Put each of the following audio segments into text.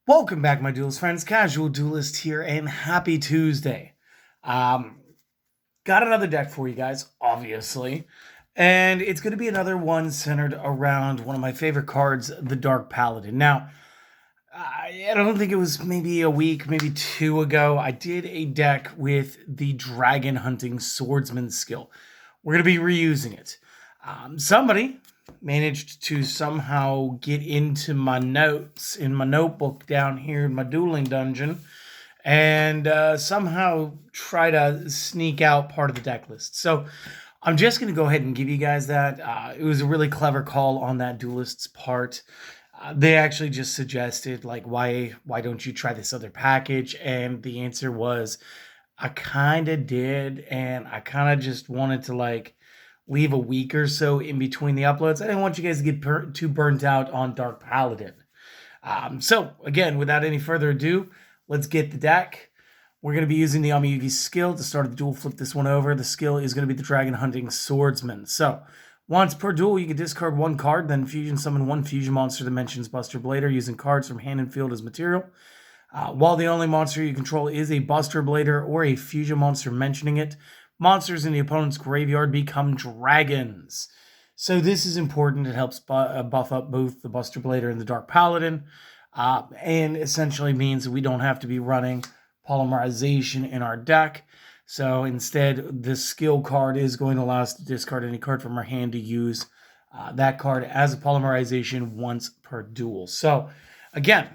Welcome back, my duelist friends. Casual Duelist here, and happy Tuesday. Um, got another deck for you guys, obviously, and it's going to be another one centered around one of my favorite cards, the Dark Paladin. Now, I don't think it was maybe a week, maybe two ago, I did a deck with the Dragon Hunting Swordsman skill. We're going to be reusing it. Somebody managed to somehow get into my notes in my notebook down here in my dueling dungeon and somehow try to sneak out part of the deck list. So I'm just going to go ahead and give you guys that. It was a really clever call on that duelist's part. They actually just suggested, like, why don't you try this other package? And the answer was, I kind of did, and I kind of just wanted to, like, leave a week or so in between the uploads. I didn't want you guys to get too burnt out on Dark Paladin. So, again, without any further ado, let's get the deck. We're going to be using the Amiyugi skill to start the duel. Flip this one over. The skill is going to be the Dragon Hunting Swordsman. So, once per duel, you can discard one card, then fusion summon one fusion monster that mentions Buster Blader using cards from hand and field as material. While the only monster you control is a Buster Blader or a fusion monster mentioning it, monsters in the opponent's graveyard become dragons. So this is important. It helps buff up both the Buster Blader and the Dark Paladin, and essentially means that we don't have to be running polymerization in our deck. So instead, the skill card is going to allow us to discard any card from our hand to use that card as a polymerization once per duel. So again,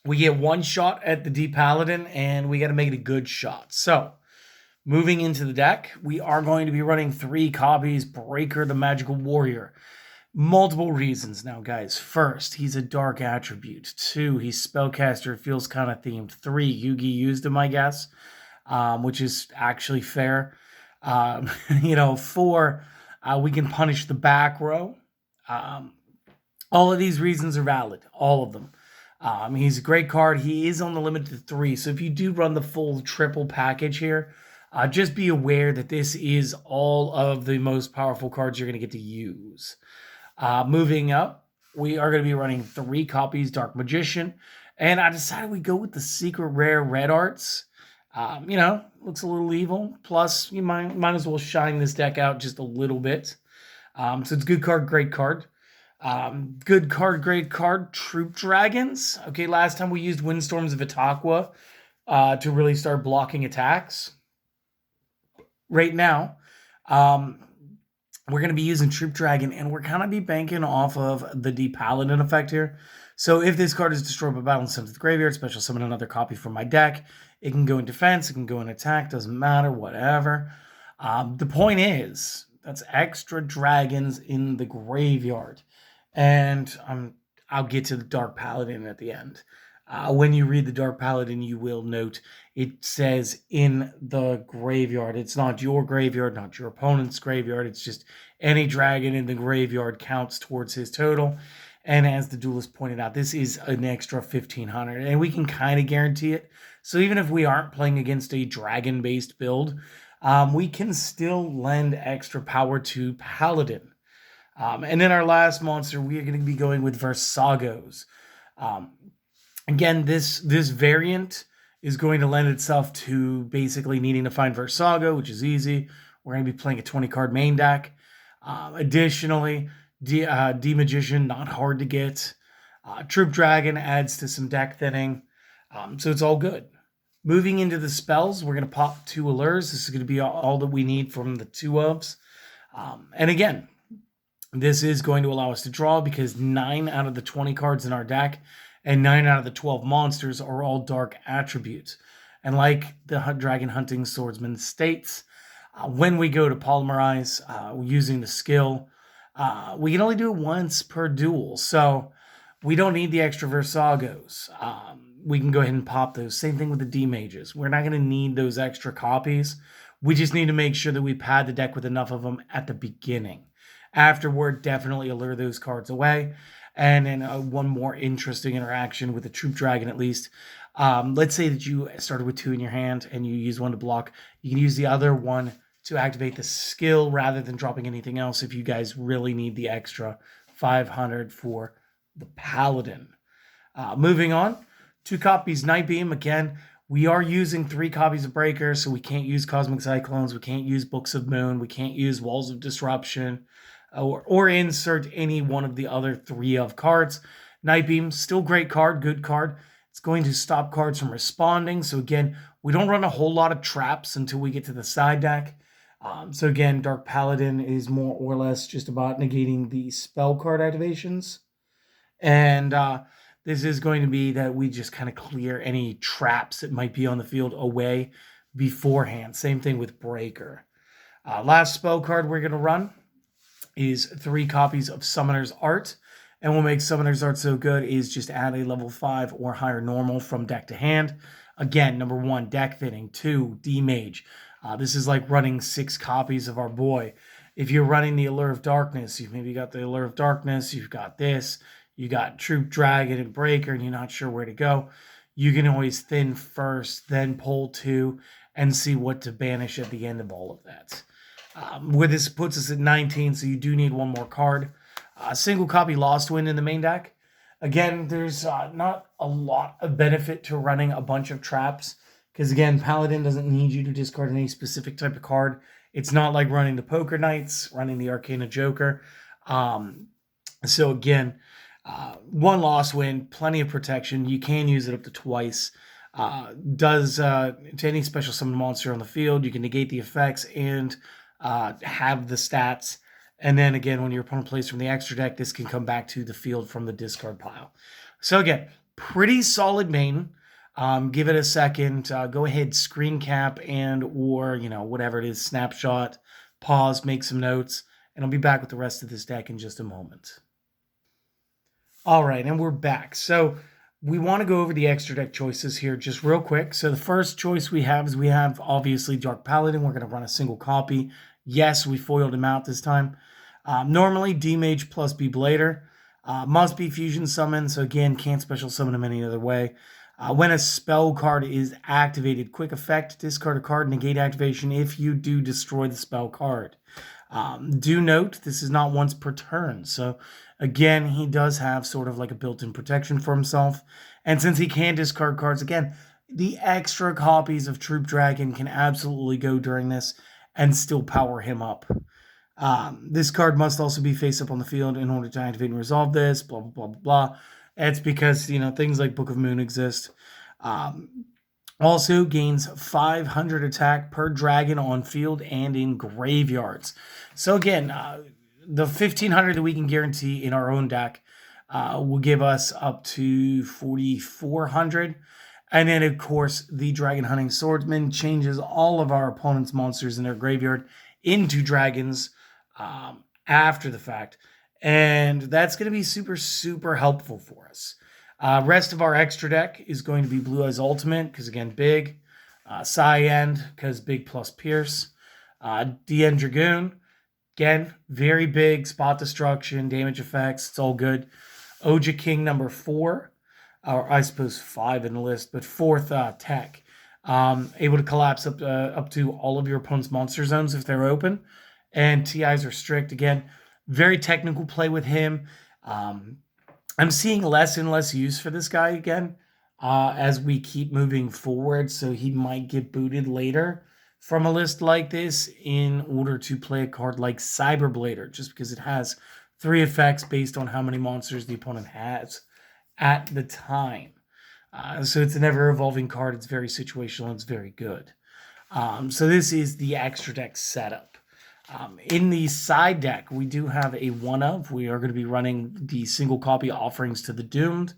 we get one shot at the D Paladin, and we got to make it a good shot. So moving into the deck, we are going to be running 3 copies, Breaker the Magical Warrior. Multiple reasons now, guys. First, he's a dark attribute. 2, he's spellcaster, feels kind of themed. 3, Yugi used him, I guess, which is actually fair. 4, we can punish the back row. All of these reasons are valid, all of them. He's a great card. He is on the limit to 3, so if you do run the full triple package here, just be aware that this is all of the most powerful cards you're going to get to use. Moving up, we are going to be running 3 copies Dark Magician, and I decided we go with the secret rare red arts. Looks a little evil. Plus, you might as well shine this deck out just a little bit. So it's a good card, great card. Good card, great card. Troop Dragons. Okay, last time we used Windstorms of Itaqua to really start blocking attacks. Right now, we're going to be using Troop Dragon, and we're kind of be banking off of the D Paladin effect here. So if this card is destroyed by battle and sent to the graveyard, special summon another copy from my deck. It can go in defense, it can go in attack, doesn't matter, whatever. The point is, that's extra dragons in the graveyard. And I'll get to the Dark Paladin at the end. When you read the Dark Paladin, you will note it says in the graveyard. It's not your graveyard, not your opponent's graveyard. It's just any dragon in the graveyard counts towards his total. And as the duelist pointed out, this is an extra 1,500, and we can kind of guarantee it. So even if we aren't playing against a dragon-based build, we can still lend extra power to Paladin. And in our last monster, we are going to be going with Versagos. Again, this variant is going to lend itself to basically needing to find Versago, which is easy. We're going to be playing a 20-card main deck. Additionally, D-Magician, not hard to get. Troop Dragon adds to some deck thinning. So it's all good. Moving into the spells, we're going to pop 2 allures. This is going to be all that we need from the 2 ofs. And again, this is going to allow us to draw because 9 out of the 20 cards in our deck and 9 out of the 12 monsters are all dark attributes. And like the Dragon Hunting Swordsman states, when we go to polymerize using the skill, we can only do it once per duel. So we don't need the extra Versagos. We can go ahead and pop those. Same thing with the D-Mages. We're not going to need those extra copies. We just need to make sure that we pad the deck with enough of them at the beginning. Afterward, definitely allure those cards away. And then one more interesting interaction with the Troop Dragon, at least. Let's say that you started with 2 in your hand and you use 1 to block. You can use the other one to activate the skill rather than dropping anything else if you guys really need the extra 500 for the Paladin. Moving on, 2 copies Night Beam. Again, we are using 3 copies of Breaker, so we can't use Cosmic Cyclones, we can't use Books of Moon, we can't use Walls of Disruption, or insert any one of the other 3 of cards. Night Beam, still great card, good card. It's going to stop cards from responding. So again, we don't run a whole lot of traps until we get to the side deck. So again, Dark Paladin is more or less just about negating the spell card activations. And this is going to be that we just kind of clear any traps that might be on the field away beforehand. Same thing with Breaker. Last spell card we're going to run is 3 copies of Summoner's Art. And what makes Summoner's Art so good is just add a level 5 or higher normal from deck to hand. Again, number 1, deck fitting. 2, D-Mage. This is like running 6 copies of our boy. If you're running the Allure of Darkness, you've maybe got the Allure of Darkness, you've got this, you got Troop Dragon and Breaker, and you're not sure where to go. You can always thin first, then pull 2, and see what to banish at the end of all of that. Where this puts us at 19, so you do need 1 more card. Single copy Lost Wind in the main deck. Again, there's not a lot of benefit to running a bunch of traps, because again, Paladin doesn't need you to discard any specific type of card. It's not like running the Poker Knights, running the Arcana Joker. So again, 1 Lost Wind, plenty of protection. You can use it up to twice. Does to any special summon monster on the field, you can negate the effects and have the stats. And then again, when your opponent plays from the extra deck, this can come back to the field from the discard pile. So again, pretty solid main. Give it a second. Go ahead, screen cap and or, whatever it is, snapshot, pause, make some notes, and I'll be back with the rest of this deck in just a moment. All right, and we're back. So we want to go over the extra deck choices here just real quick. So the first choice we have is obviously Dark Paladin. We're going to run a single copy. Yes, we foiled him out this time. Normally, D-Mage plus B-Blader. Must be Fusion Summon, so again, can't special summon him any other way. When a spell card is activated, quick effect, discard a card, negate activation if you do destroy the spell card. Do note, this is not once per turn, so again, he does have sort of like a built-in protection for himself. And since he can discard cards, again, the extra copies of Troop Dragon can absolutely go during this and still power him up. This card must also be face up on the field in order to activate and resolve this, blah, blah, blah, blah, blah. It's because, things like Book of Moon exist. Also gains 500 attack per dragon on field and in graveyards. So again, the 1,500 that we can guarantee in our own deck will give us up to 4,400. And then, of course, the Dragon Hunting Swordsman changes all of our opponent's monsters in their graveyard into dragons after the fact. And that's going to be super, super helpful for us. Rest of our extra deck is going to be Blue Eyes Ultimate, because again, big. Cyan, because big plus Pierce. DN Dragoon, again, very big. Spot destruction, damage effects, it's all good. Oja King number 4, or I suppose 5 in the list, but 4th tech. Able to collapse up to all of your opponent's monster zones if they're open. And TIs are strict. Again, very technical play with him. I'm seeing less and less use for this guy again as we keep moving forward. So he might get booted later from a list like this in order to play a card like Cyberblader, just because it has 3 effects based on how many monsters the opponent has at the time. So it's an ever-evolving card. It's very situational. It's very good. So this is the extra deck setup. In the side deck, we do have a one-of. We are going to be running the single copy Offerings to the Doomed.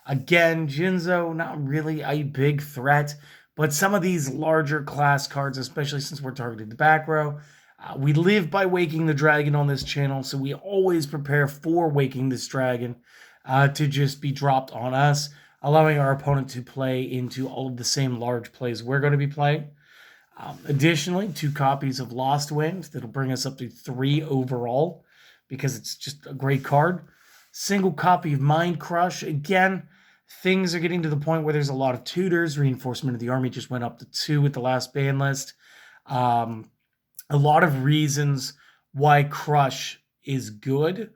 Again, Jinzo, not really a big threat, but some of these larger class cards, especially since we're targeting the back row, we live by waking the dragon on this channel, so we always prepare for waking this dragon to just be dropped on us, allowing our opponent to play into all of the same large plays we're going to be playing. Additionally, 2 copies of Lost Wind. That'll bring us up to 3 overall because it's just a great card. Single copy of Mind Crush. Again, things are getting to the point where there's a lot of tutors. Reinforcement of the Army just went up to 2 with the last ban list. A lot of reasons why Crush is good.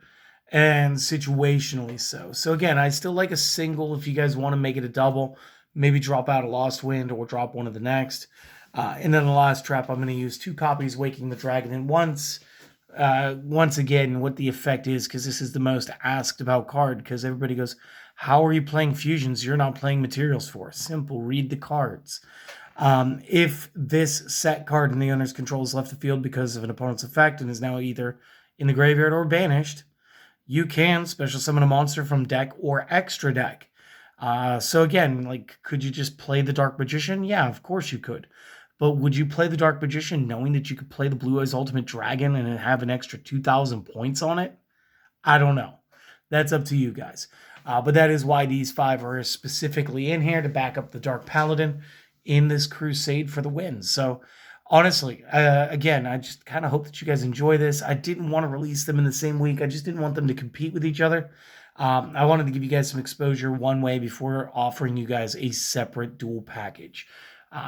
and situationally so. So again, I still like a single if you guys want to make it a double. Maybe drop out a Lost Wind or drop one of the next. And then the last trap, I'm going to use 2 copies Waking the Dragon. And once again, what the effect is, because this is the most asked about card, because everybody goes, how are you playing fusions? You're not playing materials for. Simple, read the cards. If this set card in the owner's control has left the field because of an opponent's effect and is now either in the graveyard or banished, you can special summon a monster from deck or extra deck. So again, like, could you just play the Dark Magician? Yeah, of course you could. But would you play the Dark Magician knowing that you could play the Blue Eyes Ultimate Dragon and have an extra 2,000 points on it? I don't know. That's up to you guys. But that is why these 5 are specifically in here to back up the Dark Paladin in this crusade for the win. So honestly, again, I just kind of hope that you guys enjoy this. I didn't want to release them in the same week. I just didn't want them to compete with each other. I wanted to give you guys some exposure one way before offering you guys a separate dual package.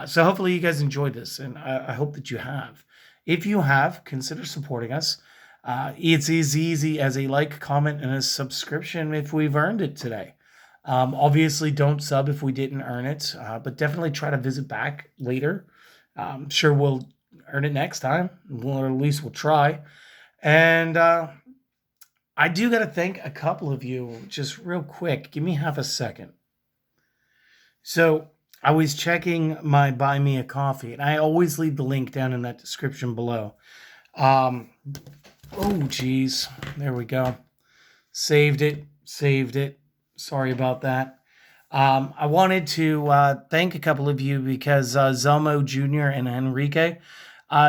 So hopefully you guys enjoyed this, and I hope that you have. If you have, consider supporting us. It's as easy as a like, comment, and a subscription if we've earned it today. Obviously, don't sub if we didn't earn it, but definitely try to visit back later. I'm sure we'll earn it next time, or at least we'll try. And I do got to thank a couple of you just real quick. Give me half a second. So I was checking my Buy Me a Coffee, and I always leave the link down in that description below. Oh, geez. There we go. Saved it. Sorry about that. I wanted to thank a couple of you because Zelmo Jr. and Enrique,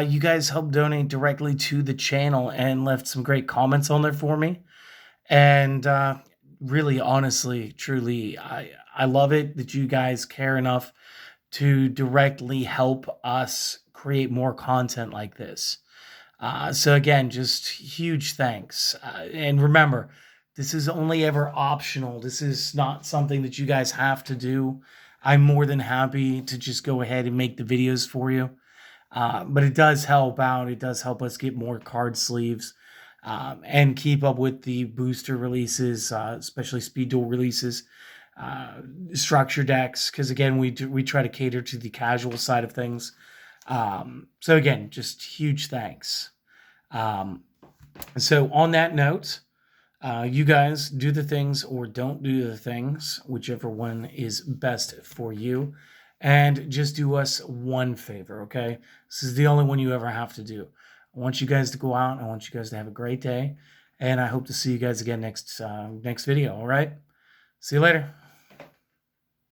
you guys helped donate directly to the channel and left some great comments on there for me. And really, honestly, truly, I love it that you guys care enough to directly help us create more content like this. So again, just huge thanks. And remember, this is only ever optional. This is not something that you guys have to do. I'm more than happy to just go ahead and make the videos for you. But it does help out. It does help us get more card sleeves and keep up with the booster releases, especially speed duel releases, structure decks. Because again, we try to cater to the casual side of things. So again, just huge thanks. So on that note, you guys do the things or don't do the things, whichever one is best for you. And just do us one favor, okay? This is the only one you ever have to do. I want you guys to go out. I want you guys to have a great day. And I hope to see you guys again next video, all right? See you later.